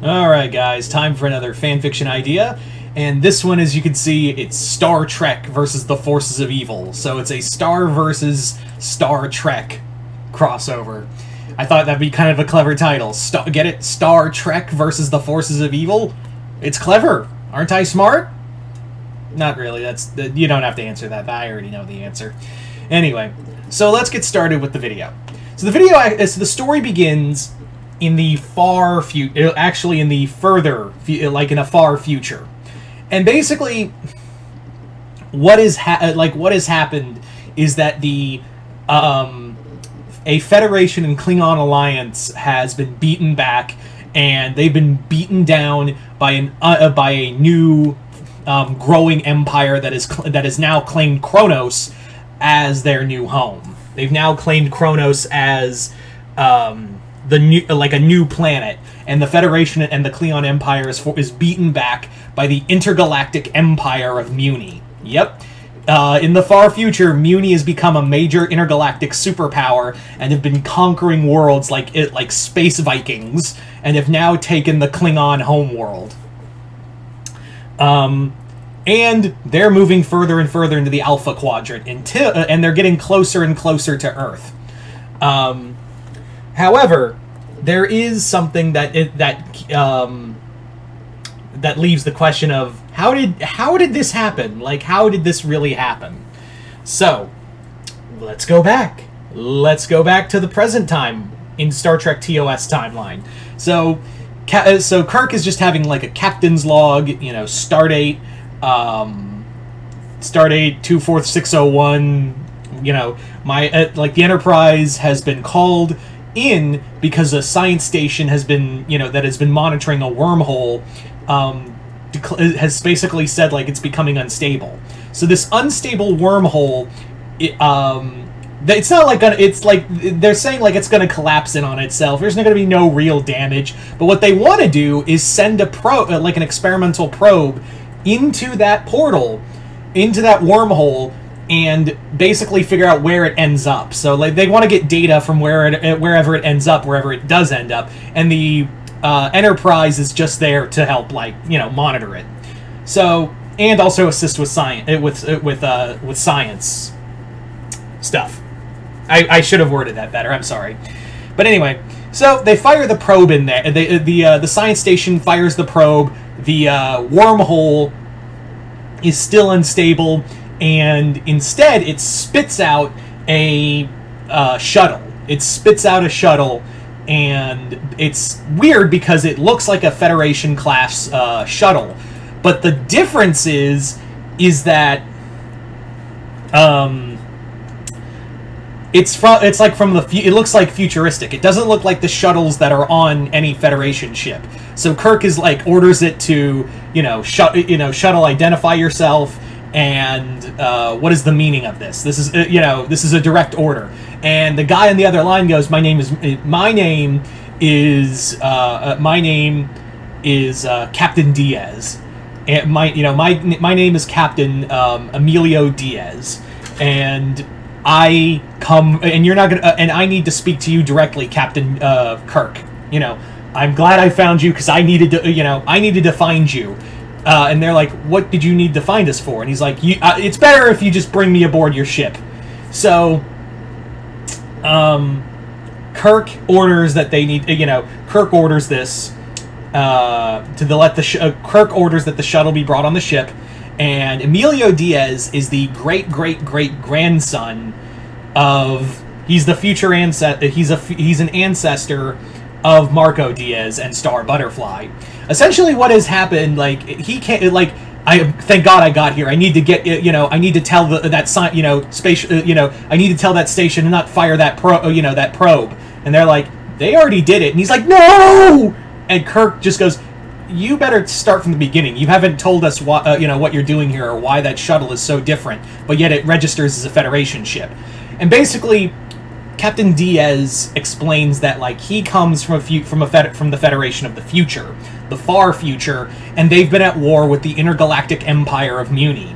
Alright guys, time for another fanfiction idea, and this one, as you can see, it's Star Trek versus the Forces of Evil. So it's a Star versus Star Trek crossover. I thought that'd be kind of a clever title. Get it? Star Trek versus the Forces of Evil? It's clever. Aren't I smart? Not really. You don't have to answer that. I already know the answer. Anyway, so let's get started with the video. So the story begins in the far future, actually in the further, like in a far future, and basically, what has happened is that a Federation and Klingon alliance has been beaten back, and they've been beaten down by a new growing empire that has now claimed Kronos as their new home. They've now claimed Kronos as a new planet, and the Federation and the Klingon Empire is beaten back by the intergalactic empire of Muni. Yep. In the far future, Muni has become a major intergalactic superpower and have been conquering worlds like space Vikings, and have now taken the Klingon homeworld. And they're moving further and further into the Alpha Quadrant, and they're getting closer and closer to Earth. However, there is something that leaves the question of how did this happen? Like, how did this really happen? So, let's go back. Let's go back to the present time in Star Trek TOS timeline. So Kirk is just having like a captain's log, you know, stardate 24601. You know, the Enterprise has been called in because a science station has been, that has been monitoring a wormhole, has basically said like it's becoming unstable. So this unstable wormhole, it's not like it's like they're saying like it's going to collapse in on itself. There's not going to be no real damage, but what they want to do is send a probe, like an experimental probe, into that portal, into that wormhole, and basically figure out where it ends up. So like they want to get data from wherever it ends up, wherever it does end up, and the Enterprise is just there to help, monitor it. So, and also assist with science, with science stuff. I should have worded that better. I'm sorry, but anyway, so they fire the probe in there. The science station fires the probe. The wormhole is still unstable, and instead it spits out a shuttle. It spits out a shuttle, and it's weird because it looks like a Federation class shuttle, but the difference is that it looks like futuristic. It doesn't look like the shuttles that are on any Federation ship. So Kirk is like orders it to shuttle, identify yourself, and what is the meaning of this? This is this is a direct order. And the guy on the other line goes, my name is Captain Diaz, and my name is Captain Emilio Diaz, and I come, and you're not gonna, and I need to speak to you directly, Captain Kirk. I'm glad I found you because I needed to find you. And they're like, what did you need to find us for? And he's like, it's better if you just bring me aboard your ship. So, Kirk orders that they need, Kirk orders this, Kirk orders that the shuttle be brought on the ship, and Emilio Diaz is the great-great-great-grandson of, he's the future ancestor, he's an ancestor of Marco Diaz and Star Butterfly. Essentially what has happened, he can't, thank God I got here. I need to get, I need to tell I need to tell that station to not fire that probe. And they're like, they already did it. And he's like, no! And Kirk just goes, you better start from the beginning. You haven't told us what you're doing here or why that shuttle is so different, but yet it registers as a Federation ship. And basically, Captain Diaz explains that he comes from the Federation of the future, the far future, and they've been at war with the intergalactic empire of Muni.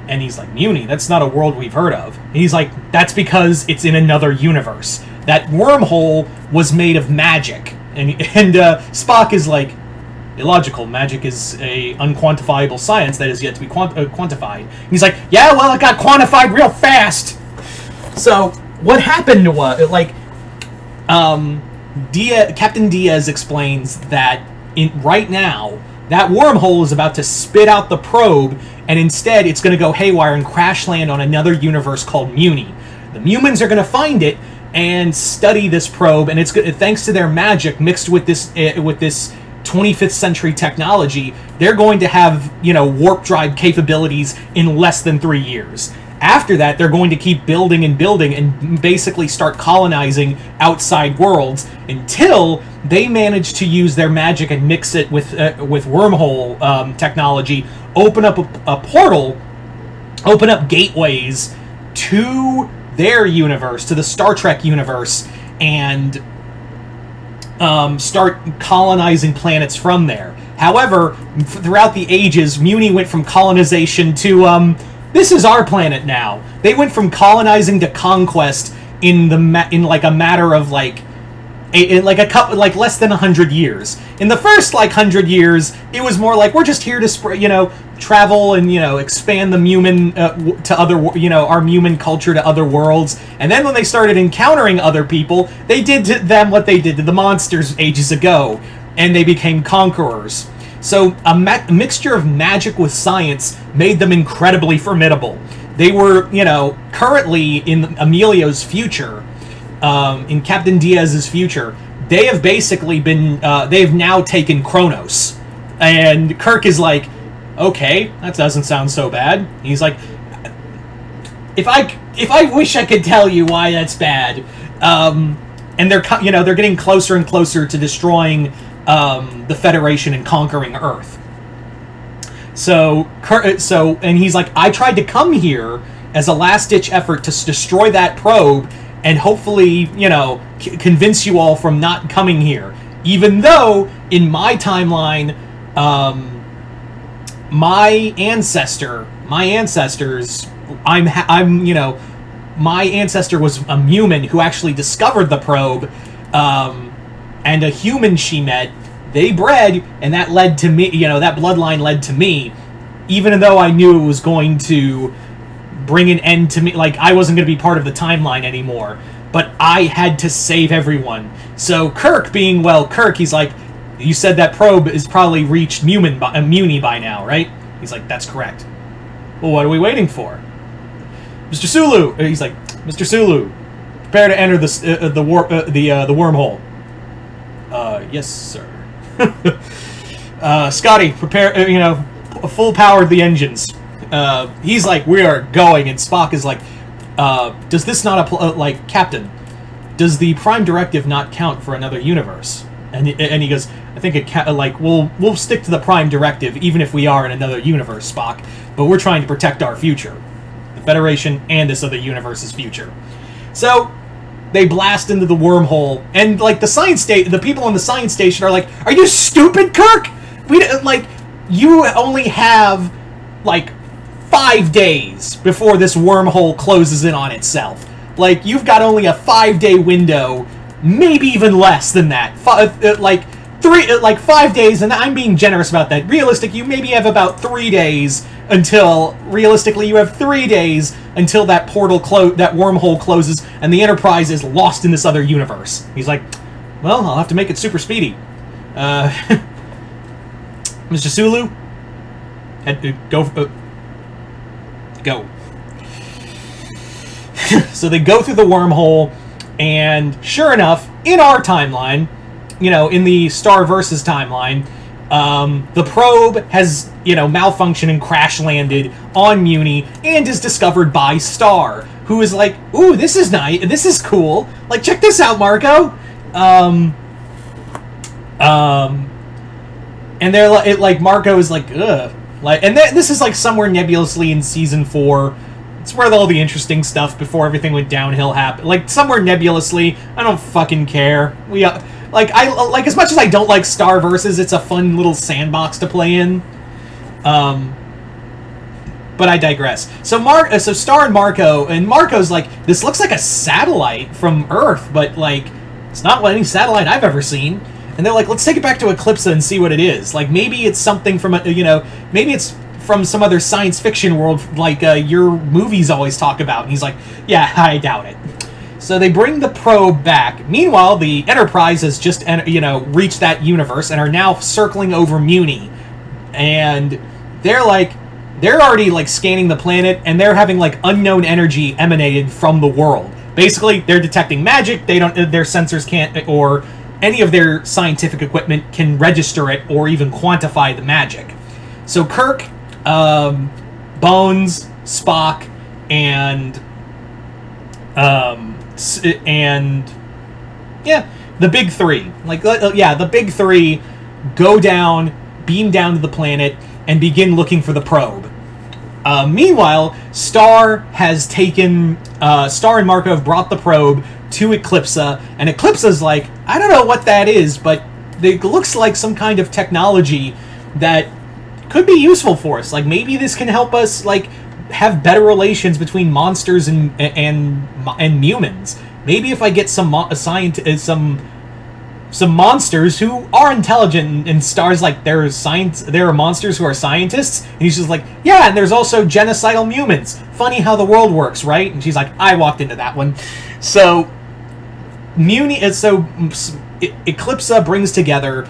And he's like, Muni? That's not a world we've heard of. And he's like, that's because it's in another universe. That wormhole was made of magic. And Spock is like, illogical. Magic is a unquantifiable science that is yet to be quantified. And he's like, yeah, well, it got quantified real fast. So what happened was, like, Captain Diaz explains that right now, that wormhole is about to spit out the probe, and instead it's going to go haywire and crash land on another universe called Muni. The Mumins are going to find it and study this probe, and it's thanks to their magic mixed with this 25th century technology, they're going to have, you know, warp drive capabilities in less than 3 years. After that, they're going to keep building and building and basically start colonizing outside worlds until they manage to use their magic and mix it with wormhole technology, open up a portal, open up gateways to their universe, to the Star Trek universe, and start colonizing planets from there. However, throughout the ages, Muni went from colonization to this is our planet now. They went from colonizing to conquest in like a matter of like less than 100 years. In the first like 100 years, it was more like we're just here to travel and expand the Mumin to other our Mumin culture to other worlds. And then when they started encountering other people, they did to them what they did to the monsters ages ago, and they became conquerors. So a mixture of magic with science made them incredibly formidable. They were, currently in Emilio's future, in Captain Diaz's future, they have basically been, they have now taken Kronos. And Kirk is like, okay, that doesn't sound so bad. He's like, if I wish I could tell you why that's bad. And they're getting closer and closer to destroying the Federation and conquering Earth. And he's like, I tried to come here as a last-ditch effort to destroy that probe and hopefully, convince you all from not coming here. Even though, in my timeline, my ancestor was a Mumin who actually discovered the probe, and a human she met, they bred, and that led to me, that bloodline led to me, even though I knew it was going to bring an end to me, like, I wasn't going to be part of the timeline anymore, but I had to save everyone. So Kirk, being, Kirk, he's like, you said that probe has probably reached Muni by now, right? He's like, that's correct. Well, what are we waiting for? Mr. Sulu! He's like, Mr. Sulu, prepare to enter the wormhole. Yes, sir. Scotty, prepare, full power of the engines. He's like, we are going, and Spock is like, does this not apply, Captain, does the Prime Directive not count for another universe? And he goes, I think it we'll stick to the Prime Directive even if we are in another universe, Spock, but we're trying to protect our future. The Federation and this other universe's future. So they blast into the wormhole, and the people on the science station are like, "Are you stupid, Kirk? You only have 5 days before this wormhole closes in on itself. You've got only a 5-day window, maybe even less than that. 5 days, and I'm being generous about that. Realistic, you maybe have about 3 days until, realistically, you have 3 days until that that wormhole closes and the Enterprise is lost in this other universe." He's like, well, I'll have to make it super speedy. Mr. Sulu? Go. So they go through the wormhole, and sure enough, in our timeline, in the Star Versus timeline, the probe has, malfunctioned and crash-landed on Muni and is discovered by Star, who is like, ooh, this is nice, this is cool, check this out, Marco! And they're Marco is like, ugh. And this is somewhere nebulously in Season 4. It's where all the interesting stuff before everything went downhill happened. Somewhere nebulously. I don't fucking care. As much as I don't like Star Versus, it's a fun little sandbox to play in. But I digress. So Star and Marco's like, this looks like a satellite from Earth, but it's not any satellite I've ever seen. And they're like, let's take it back to Eclipsa and see what it is. Like, maybe it's something from, maybe it's from some other science fiction world like your movies always talk about. And he's like, yeah, I doubt it. So they bring the probe back. Meanwhile, the Enterprise has just, reached that universe and are now circling over Muni. And they're already, like, scanning the planet, and they're having, like, unknown energy emanated from the world. Basically, they're detecting magic. Their sensors can't, or any of their scientific equipment can register it or even quantify the magic. So Kirk, Bones, Spock, and the big three. The big three go down, beam down to the planet, and begin looking for the probe. Meanwhile, Star and Marco have brought the probe to Eclipsa, and Eclipsa's like, I don't know what that is, but it looks like some kind of technology that could be useful for us. Like, maybe this can help us, like, have better relations between monsters and humans. Maybe if I get some monsters who are intelligent, and Star's like, there are monsters who are scientists, and he's just like, yeah, and there's also genocidal humans. Funny how the world works, right? And she's like, I walked into that one. So Eclipsa brings together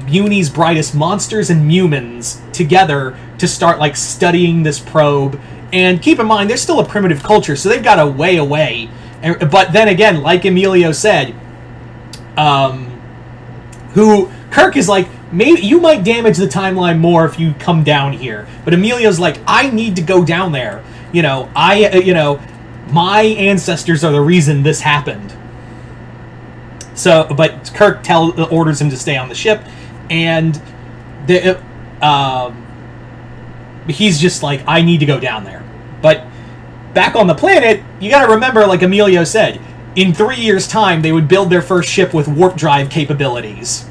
Muni's brightest monsters and humans together to start, like, studying this probe. And keep in mind, they're still a primitive culture, so they've got a way away. But then again, like Emilio said, who Kirk is like, maybe you might damage the timeline more if you come down here. But Emilio's like, I need to go down there. My ancestors are the reason this happened. So, but Kirk orders him to stay on the ship, and he's just like, I need to go down there. But back on the planet, you gotta remember, like Emilio said, in 3 years' time, they would build their first ship with warp drive capabilities.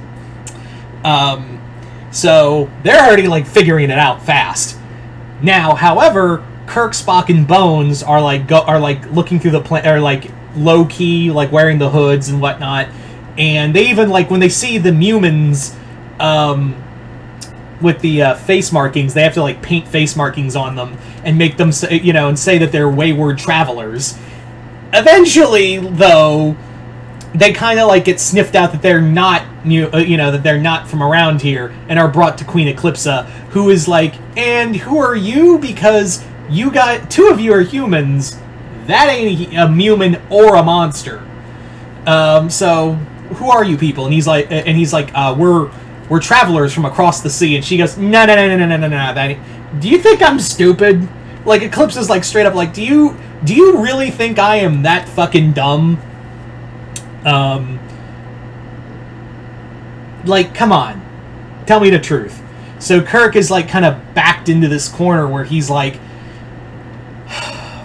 So they're already, like, figuring it out fast. Now, however, Kirk, Spock, and Bones are looking through the planet, are like low key, like wearing the hoods and whatnot. And they even, like, when they see the humans, with the face markings, they have to, like, paint face markings on them and make them say, and say that they're wayward travelers. Eventually, though, they kind of, like, get sniffed out that they're not, that they're not from around here, and are brought to Queen Eclipsa, who is like, and who are you? Because two of you are humans. That ain't a human or a monster. So who are you people? And he's like, we're travelers from across the sea. And she goes, no. Do you think I'm stupid? Like, Eclipsa's like straight up like, do you really think I am that fucking dumb? Like, come on. Tell me the truth. So Kirk is, like, kind of backed into this corner where he's like,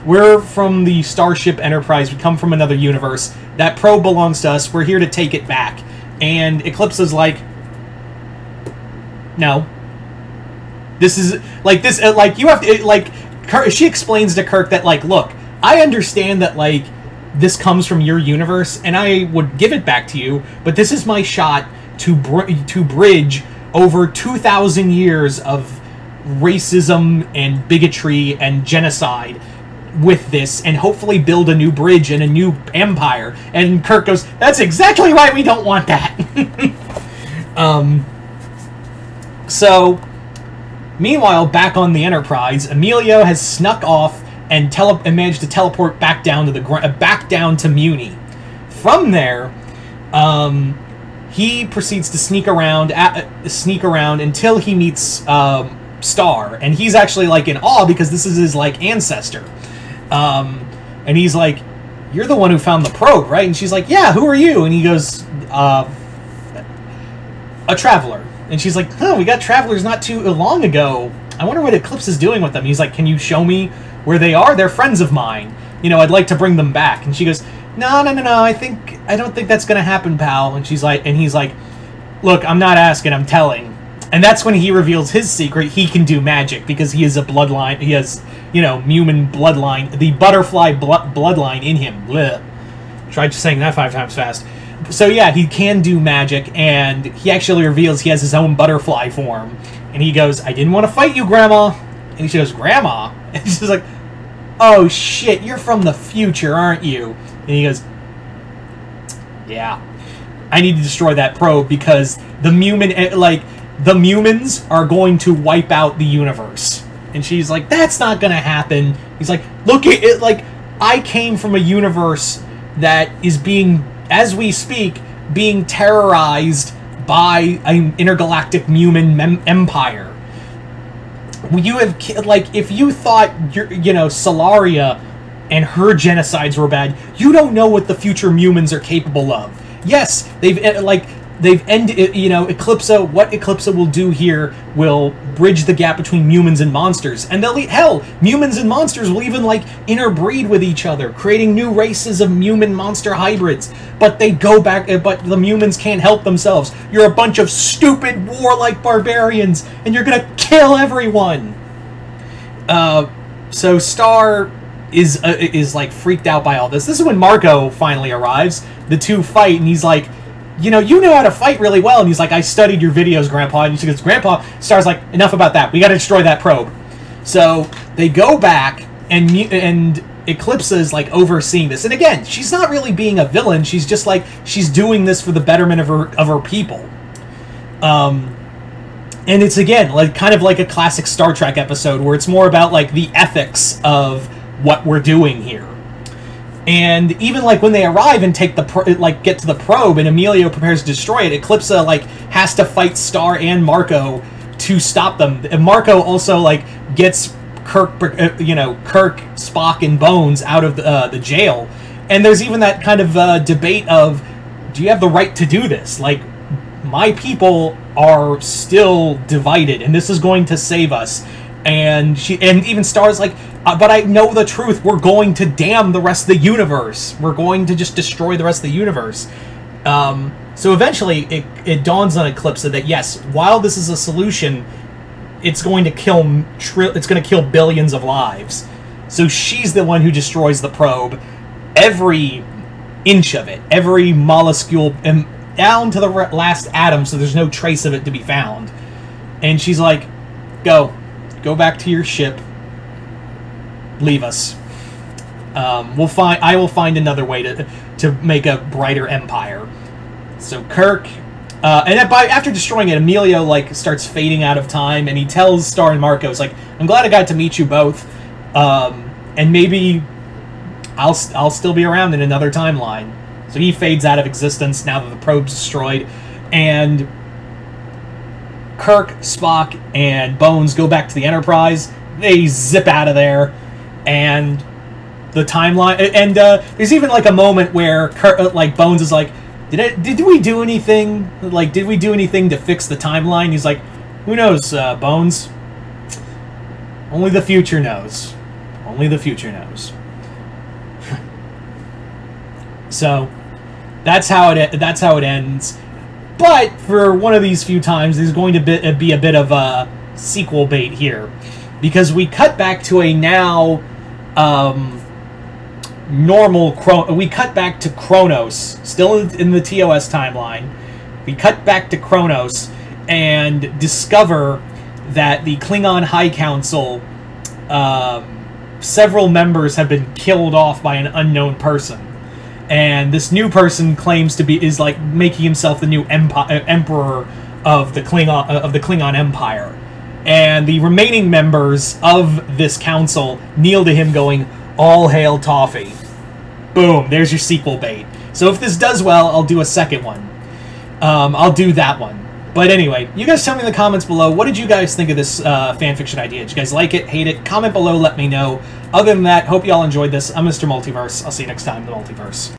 we're from the Starship Enterprise. We come from another universe. That probe belongs to us. We're here to take it back. And Eclipsa's like, no. This is, like, this, like, you have to, like, she explains to Kirk that, like, look, I understand that, like, this comes from your universe, and I would give it back to you, but this is my shot to bridge over 2,000 years of racism and bigotry and genocide with this, and hopefully build a new bridge and a new empire. And Kirk goes, that's exactly why we don't want that. So, meanwhile, back on the Enterprise, Emilio has snuck off and managed to teleport back down to back down to Muni. From there, he proceeds to sneak around until he meets Star, and he's actually, like, in awe because this is his, like, ancestor. And he's like, you're the one who found the probe, right? And she's like, yeah, who are you? And he goes, a traveler. And she's like, oh, we got travelers not too long ago. I wonder what Eclipse is doing with them. And he's like, can you show me where they are? They're friends of mine. I'd like to bring them back. And she goes, no, I don't think that's gonna happen, pal. And he's like, look, I'm not asking, I'm telling. And that's when he reveals his secret. He can do magic because he is a bloodline. He has, human bloodline, the butterfly bloodline in him. Blech. Tried saying that 5 times fast. So yeah, he can do magic, and he actually reveals he has his own butterfly form. And he goes, "I didn't want to fight you, Grandma." And she goes, "Grandma?" And she's like, "Oh shit, you're from the future, aren't you?" And he goes, "Yeah. I need to destroy that probe because the Mumins are going to wipe out the universe." And she's like, "That's not gonna happen." He's like, "Look at it, like, I came from a universe that is being, as we speak, being terrorized by an intergalactic Mumin empire. You have, like, if you thought, Solaria and her genocides were bad, you don't know what the future Mumins are capable of. Yes, they've ended, Eclipsa, what Eclipsa will do here will bridge the gap between humans and monsters. And humans and monsters will even, interbreed with each other, creating new races of human-monster hybrids. But they go back, but the humans can't help themselves. You're a bunch of stupid, warlike barbarians, and you're gonna kill everyone!" So Star is freaked out by all this. This is when Marco finally arrives. The two fight, and he's like, "You know how to fight really well." And he's like, "I studied your videos, Grandpa." And she goes, "Grandpa," Star's like, "Enough about that. We gotta destroy that probe." So they go back, and Eclipsa is, overseeing this. And again, she's not really being a villain. She's just, she's doing this for the betterment of her people. And it's, again, kind of like a classic Star Trek episode, where it's more about, the ethics of what we're doing here. And even when they arrive and take get to the probe, and Emilio prepares to destroy it, Eclipsa has to fight Star and Marco to stop them. And Marco also gets Kirk, Spock, and Bones out of the jail. And there's even that kind of debate of, do you have the right to do this? My people are still divided, and this is going to save us. And even Star's like, "But I know the truth. We're going to damn the rest of the universe. We're going to just destroy the rest of the universe." So eventually, it dawns on Eclipsa that yes, while this is a solution, it's going to kill billions of lives. So she's the one who destroys the probe, every inch of it, every molecule, and down to the last atom. So there's no trace of it to be found. And she's like, Go back to your ship. Leave us. I will find another way to make a brighter empire." So Kirk, and after destroying it, Emilio starts fading out of time, and he tells Star and Marco, "It's like, I'm glad I got to meet you both, and maybe I'll still be around in another timeline." So he fades out of existence now that the probe's destroyed, and Kirk, Spock, and Bones go back to the Enterprise. They zip out of there, and the timeline. And there's even a moment where Kirk, Bones is like, "Did we do anything? Did we do anything to fix the timeline?" He's like, "Who knows, Bones? Only the future knows. Only the future knows." So that's how it ends. But for one of these few times, there's going to be a bit of a sequel bait here, because we cut back to a now we cut back to Kronos, still in the TOS timeline. We cut back to Kronos and discover that the Klingon High Council, several members have been killed off by an unknown person. And this new person claims to is making himself the new emperor of the Klingon Empire. And the remaining members of this council kneel to him, going, "All hail Toffee." Boom, there's your sequel bait. So if this does well, I'll do a second one. I'll do that one. But anyway, you guys tell me in the comments below, what did you guys think of this fanfiction idea? Did you guys like it, hate it? Comment below, let me know. Other than that, hope you all enjoyed this. I'm Mr. Multiverse. I'll see you next time in the Multiverse.